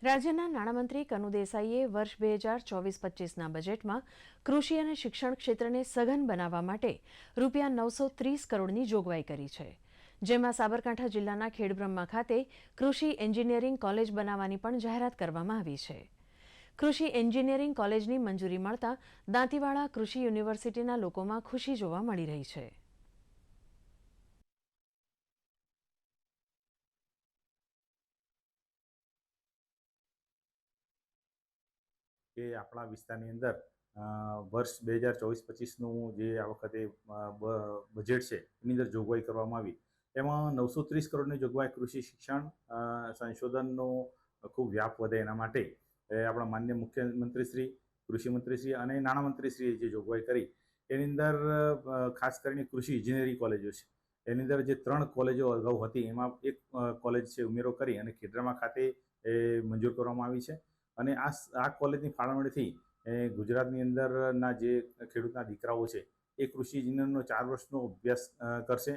રાજ્યના નાણામંત્રી કનુ દેસાઈએ વર્ષ 2024-25ના બજેટમાં કૃષિ અને શિક્ષણ ક્ષેત્રને સઘન બનાવવા માટે રૂપિયા 930 કરોડની જોગવાઈ કરી છે, જેમાં સાબરકાંઠા જિલ્લાના ખેડબ્રહ્મા ખાતે કૃષિ એન્જિનિયરિંગ કોલેજ બનાવવાની પણ જાહેરાત કરવામાં આવી છે. કૃષિ એન્જિનિયરિંગ કોલેજની મંજૂરી મળતા દાંતીવાડા કૃષિ યુનિવર્સિટીના લોકોમાં ખુશી જોવા મળી રહી છે. કે આપણા વિસ્તારની અંદર વર્ષ 2024-25નું જે આ વખતે બજેટ છે એની અંદર જોગવાઈ કરવામાં આવી. એમાં 930 કરોડની જોગવાઈ કૃષિ શિક્ષણ સંશોધનનો ખૂબ વ્યાપ વધે એના માટે આપણા માનનીય મુખ્યમંત્રીશ્રી, કૃષિમંત્રીશ્રી અને નાણામંત્રીશ્રીએ જે જોગવાઈ કરી એની અંદર ખાસ કરીને કૃષિ ઇજનેરી કોલેજો છે. એની અંદર જે 3 કોલેજો અગાઉ હતી એમાં એક કોલેજ છે ઉમેરો કરી અને ખેડબ્રહ્મા ખાતે મંજૂર કરવામાં આવી છે. અને આ કોલેજની ફાળવણીથી ગુજરાતની અંદરના જે ખેડૂતના દીકરાઓ છે એ કૃષિ ઇજનેરનો 4 વર્ષનો અભ્યાસ કરશે